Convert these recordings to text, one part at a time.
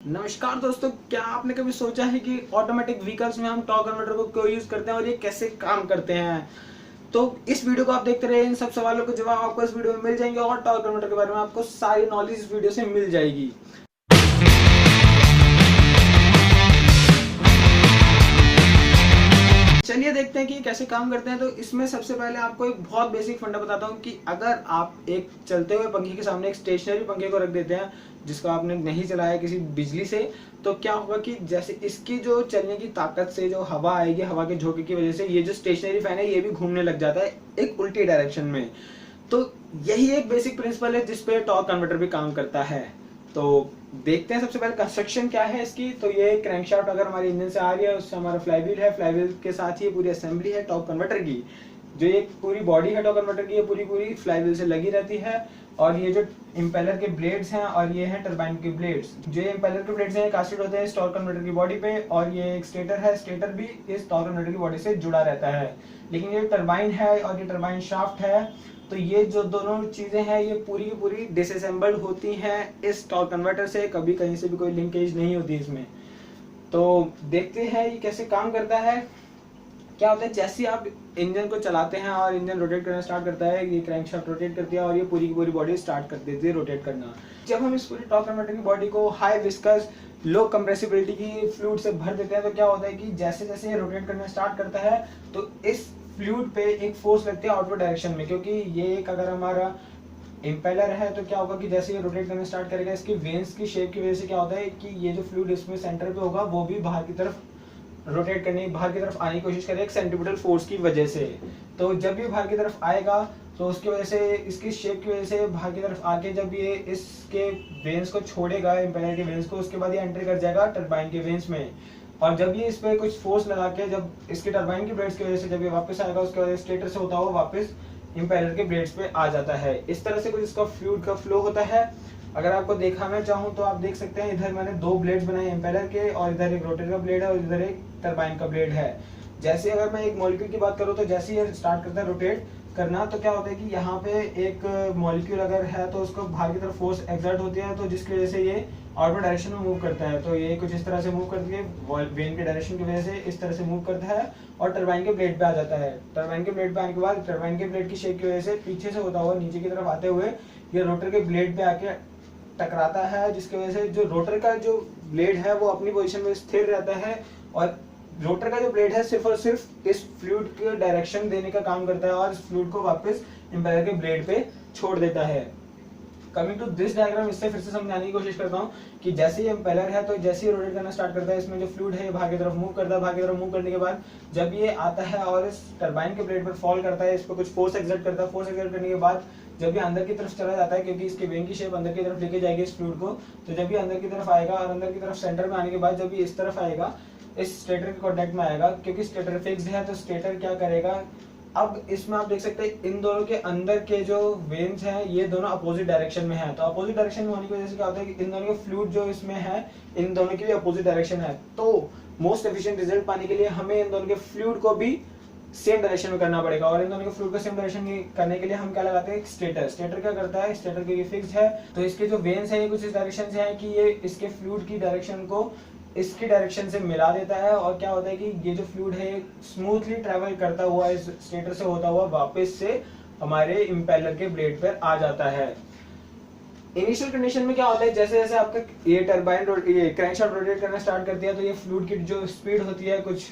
नमस्कार दोस्तों, क्या आपने कभी सोचा है कि ऑटोमेटिक व्हीकल्स में हम टॉर्क कन्वर्टर को क्यों यूज करते हैं और ये कैसे काम करते हैं। तो इस वीडियो को आप देखते रहे, इन सब सवालों के जवाब आपको इस वीडियो में मिल जाएंगे और टॉर्क कन्वर्टर के बारे में आपको सारी नॉलेज इस वीडियो से मिल जाएगी। चलिए देखते हैं कि कैसे काम करते हैं। तो इसमें सबसे पहले आपको एक बहुत बेसिक फंडा बताता हूँ कि अगर आप एक चलते हुए पंखे के सामने एक स्टेशनरी पंखे को रख देते हैं जिसको आपने नहीं चलाया किसी बिजली से, तो क्या होगा कि जैसे इसकी जो चलने की ताकत से जो हवा आएगी, हवा के झोंके की वजह से ये जो स्टेशनरी फैन है ये भी घूमने लग जाता है एक उल्टी डायरेक्शन में। तो यही एक बेसिक प्रिंसिपल है जिसपे टॉर्क कन्वर्टर भी काम करता है। तो देखते हैं सबसे पहले कंस्ट्रक्शन क्या है इसकी। तो ये क्रैंकशाफ्ट अगर हमारे इंजन से आ रही है, उससे हमारा फ्लाईव्हील है, फ्लाईव्हील के साथ ही पूरी असेंबली है टॉर्क कन्वर्टर की। जो ये पूरी बॉडी है टॉर्क कन्वर्टर की, ये पूरी फ्लाईव्हील से लगी रहती है। और ये जो इम्पेलर के ब्लेड्स हैं और ये हैं टरबाइन के ब्लेड्स। जो ये इम्पेलर के ब्लेड्स हैं कास्टेड होते हैं इस टॉर्क कन्वर्टर की बॉडी पे, और ये एक स्टेटर है, स्टेटर भी इस टॉर्क कन्वर्टर की बॉडी से जुड़ा रहता है। लेकिन ये टरबाइन है और ये टरबाइन शाफ्ट है, तो ये जो दोनों चीजें हैं ये पूरी की पूरी डिसअसेंबल्ड होती हैं इस टॉर्क कन्वर्टर से। कभी कहीं से भी कोई लिंकेज नहीं होती इसमें। तो देखते हैं ये कैसे काम करता है। क्या होता है, जैसे आप इंजन को चलाते हैं और इंजन रोटेट करना स्टार्ट करता है, ये क्रैंकशाफ्ट रोटेट करती है और ये पूरी की पूरी बॉडी स्टार्ट कर देती है रोटेट करना। जब हम इस पूरी टॉर्क कन्वर्टर की बॉडी को हाई विस्कस लो कंप्रेसिबिलिटी की फ्लूइड से भर देते हैं, तो क्या होता है कि जैसे जैसे ये रोटेट करना स्टार्ट करता है तो इस फ्लूइड पे एक फोर्स लगती है आउटवर्ड डायरेक्शन में। क्योंकि ये एक अगर हमारा इम्पेलर है तो क्या होगा कि जैसे ये रोटेट करना स्टार्ट करेगा, इसकी वेन्स की शेप की वजह से क्या होता है कि ये जो फ्लूइड इसमें सेंटर पे होगा वो भी बाहर की तरफ रोटेट करने, बाहर की तरफ आने की कोशिश करेगा एक सेंट्रीपिटल फोर्स की वजह से। तो जब ये बाहर की तरफ आएगा तो उसकी वजह से, इसकी शेप की वजह से बाहर की तरफ आके जब ये इसके वेन्स को छोड़ेगा, इम्पेलर के वेन्स को, उसके बाद ये एंटर कर जाएगा टरबाइन के वेन्स में। और जब ये इस पे कुछ फोर्स लगा के जब इसके टरबाइन के ब्लेड्स की वजह से जब ये वापस आएगा, उसके बाद स्टेटर से होता हुआ वापस इम्पेलर के ब्लेड्स पे आ जाता है। इस तरह से कुछ इसका फ्लूइड का फ्लो होता है। अगर आपको दिखाना चाहूँ तो आप देख सकते हैं, इधर मैंने दो ब्लेड्स बनाए इम्पेलर के, और इधर एक रोटर का ब्लेड है और इधर एक टरबाइन का ब्लेड है। जैसे अगर मैं एक मॉलिक्यूल की बात करूँ तो जैसे ये स्टार्ट करता है रोटेट करना, तो क्या होता है कि यहाँ पे एक मॉलिक्यूल अगर है तो उसको बाहर की तरफ फोर्स एक्सर्ट होती है, तो जिसकी वजह से ये आउटवर्ड डायरेक्शन में मूव करता है। तो ये कुछ इस तरह से मूव करती है, वेन के डायरेक्शन की वजह से इस तरह से मूव करता है और टरबाइन के ब्लेड पे आ जाता है। टरबाइन के ब्लेड पे आने के बाद टरबाइन के ब्लेड की शेप की वजह से पीछे से होता हुआ नीचे की तरफ आते हुए ये रोटर के ब्लेड पे आके टकराता है, जिसकी वजह से जो रोटर का जो ब्लेड है वो अपनी पोजीशन में स्थिर रहता है और रोटर का जो ब्लेड है सिर्फ और सिर्फ इस फ्लूइड के डायरेक्शन देने का काम करता है और इस फ्लूइड को वापस इम्पेलर के ब्लेड पे छोड़ देता है। कमिंग टू दिस डायग्राम, इससे फिर से समझाने की कोशिश करता हूँ कि जैसे ये इम्पेलर है तो जैसे ही रोटेट करना स्टार्ट करता है, इसमें जो फ्लूइड है ये भाग की तरफ मूव करता है। भाग की तरफ मूव करने के बाद जब ये आता है और इस टरबाइन के ब्लेड पर फॉल करता है, इस पर कुछ फोर्स एक्सर्ट करता है। फोर्स एक्सर्ट करने के बाद जब ये अंदर की तरफ चला जाता है, क्योंकि इसके वेन की शेप अंदर की तरफ लेके जाएगी इस फ्लूइड को, तो जब ये अंदर की तरफ आएगा और अंदर की तरफ सेंटर में आने के बाद जब ये इस तरफ आएगा, इस स्टेटर के कॉन्टेक्ट में आएगा, क्योंकि स्टेटर फिक्स्ड है तो स्टेटर क्या करेगा, अब इसमें आप देख सकते हैं इन दोनों के अंदर के जो वेन्स हैं ये दोनों अपोजिट डायरेक्शन में है। तो अपोजिट डायरेक्शन में होने की वजह से क्या होता है कि इन दोनों के फ्लूइड जो इसमें है इन दोनों की भी अपोजिट डायरेक्शन है। तो मोस्ट एफिशिएंट रिजल्ट पाने के लिए हमें इन दोनों के फ्लूइड को भी सेम डायरेक्शन में करना पड़ेगा। और इन दोनों के फ्लूइड को सेम डायरेक्शन में करने के लिए हम क्या लगाते हैं, स्टेटर। स्टेटर क्या करता है, स्टेटर के ये फिक्स्ड है तो इसके जो वेन्स है ये कुछ इस डायरेक्शन से है कि ये इसके फ्लूइड की डायरेक्शन को इसकी डायरेक्शन से मिला देता है। और क्या होता है कि ये जो फ्लूइड है स्मूथली ट्रेवल करता हुआ इस स्टेटर से होता हुआ वापस से हमारे इम्पेलर के ब्लेड पर आ जाता है। इनिशियल कंडीशन में क्या होता है, जैसे जैसे आपका ये टरबाइन ये क्रैंकशाफ्ट रोटेट करना स्टार्ट करती है तो ये फ्लूइड की जो स्पीड होती है कुछ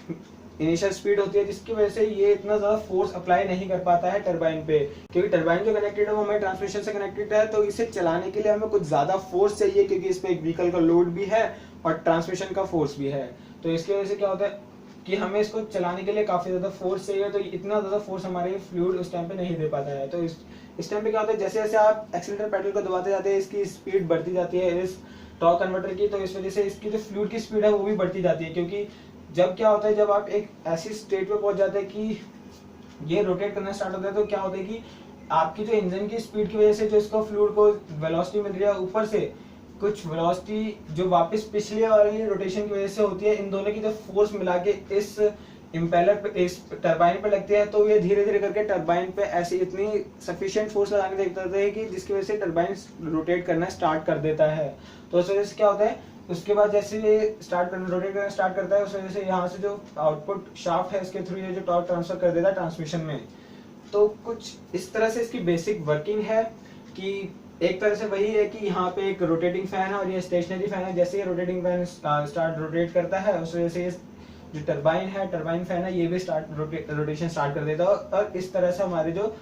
इनिशियल स्पीड होती है, जिसकी वजह से ये इतना ज्यादा फोर्स अप्लाई नहीं कर पाता है टरबाइन पे। क्योंकि टरबाइन जो कनेक्टेड है वो हमारे ट्रांसमिशन से कनेक्टेड है, तो इसे चलाने के लिए हमें कुछ ज्यादा फोर्स चाहिए, क्योंकि इसमें एक व्हीकल का लोड भी है और ट्रांसमिशन का फोर्स भी है। तो इसकी वजह से क्या होता है कि हमें इसको चलाने के लिए काफी ज्यादा फोर्स चाहिए, तो इतना ज्यादा फोर्स हमारे फ्लूइड उस टाइम पे नहीं दे पाता है। तो इस टाइम पे क्या होता है, जैसे जैसे आप एक्सीलरेटर पेडल को दबाते जाते हैं इसकी स्पीड बढ़ती जाती है इस टॉर्क कन्वर्टर की, तो इस वजह से इसकी जो फ्लूइड की स्पीड है वो भी बढ़ती जाती है। क्योंकि जब क्या होता है, जब आप एक ऐसी स्टेट पे पहुंच जाते हैं कि ये रोटेट करना स्टार्ट होता है, तो क्या होता है कि आपकी जो इंजन की स्पीड की वजह से जो इसको फ्लूइड को वेलोसिटी मिल रही है, ऊपर से कुछ वेलोसिटी जो वापस पिछले वाली रोटेशन की वजह से होती है, इन दोनों की जब फोर्स मिला के इस इम्पेलर पे, इस टरबाइन पे लगती है, तो ये धीरे धीरे करके टरबाइन पे ऐसी इतनी सफिशिएंट फोर्स लगाने देखता है कि जिसकी वजह से टरबाइन रोटेट करना स्टार्ट कर देता है। तो इस वजह से क्या होता है उसके बाद जैसे ये रोटेट करना स्टार्ट करता है, उस वजह से यहाँ से जो आउटपुट शाफ्ट है इसके थ्रू ये जो टॉर्क ट्रांसफर कर देता है ट्रांसमिशन में। तो कुछ इस तरह से इसकी बेसिक वर्किंग है कि एक तरह से वही है कि यहाँ पे एक रोटेटिंग फैन है और ये स्टेशनरी फैन है। जैसे ये रोटेटिंग फैन स्टार्ट रोटेट करता है, उस वजह से ये जो टरबाइन फैन है ये भी रोटेशन स्टार्ट कर देता है और इस तरह से हमारे जो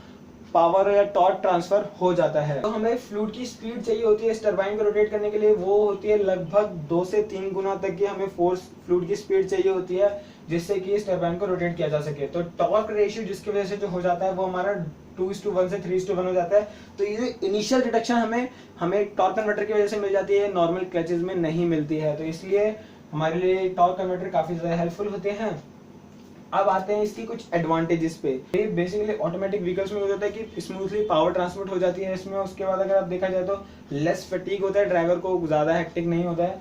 पावर या टॉर्क ट्रांसफर हो जाता है। तो हमें फ्लूइड की स्पीड चाहिए होती है इस टरबाइन को रोटेट करने के लिए, वो होती है लगभग 2 से 3 गुना तक की हमें फोर्स फ्लूइड की स्पीड चाहिए होती है, जिससे कि इस टरबाइन को रोटेट किया जा सके। तो टॉर्क रेशियो जिसकी वजह से जो हो जाता है वो हमारा 2:1 से 3:1 हो जाता है। तो ये इनिशियल रिडक्शन हमें टॉर्क कन्वर्टर की वजह से मिल जाती है, नॉर्मल क्लचेज में नहीं मिलती है। तो इसलिए हमारे लिए टॉर्क कन्वर्टर काफी ज्यादा हेल्पफुल होते हैं। अब आते हैं इसकी कुछ एडवांटेजेस पे। ये बेसिकली ऑटोमेटिक व्हीकल्स में हो जाता है कि स्मूथली पावर ट्रांसमिट हो जाती है इसमें। उसके बाद अगर आप देखा जाए तो लेस फटीग होता है, ड्राइवर को ज्यादा हेक्टिक नहीं होता है।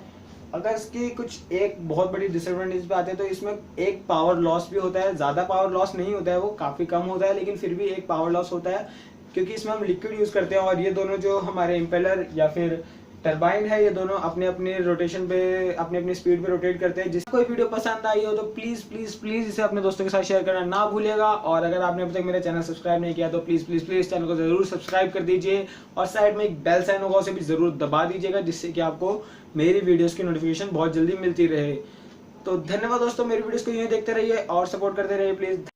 अगर इसकी कुछ एक बहुत बड़ी डिसएडवांटेज पे आते हैं तो इसमें एक पावर लॉस भी होता है। ज्यादा पावर लॉस नहीं होता है, वो काफी कम होता है, लेकिन फिर भी एक पावर लॉस होता है क्योंकि इसमें हम लिक्विड यूज करते हैं और ये दोनों जो हमारे इम्पेलर या फिर टरबाइन है ये दोनों अपने अपने रोटेशन पे अपनी अपनी स्पीड पे रोटेट करते हैं। जिस कोई वीडियो पसंद आई हो तो प्लीज प्लीज प्लीज इसे अपने दोस्तों के साथ शेयर करना ना भूलिएगा। और अगर आपने अभी तक मेरा चैनल सब्सक्राइब नहीं किया तो प्लीज प्लीज प्लीज चैनल को जरूर सब्सक्राइब कर दीजिए और साइड में एक बेल साइन होगा उसे भी जरूर दबा दीजिएगा, जिससे कि आपको मेरी वीडियोस की नोटिफिकेशन बहुत जल्दी मिलती रहे। तो धन्यवाद दोस्तों, मेरी वीडियोस को यूं देखते रहिए और सपोर्ट करते रहिए प्लीज।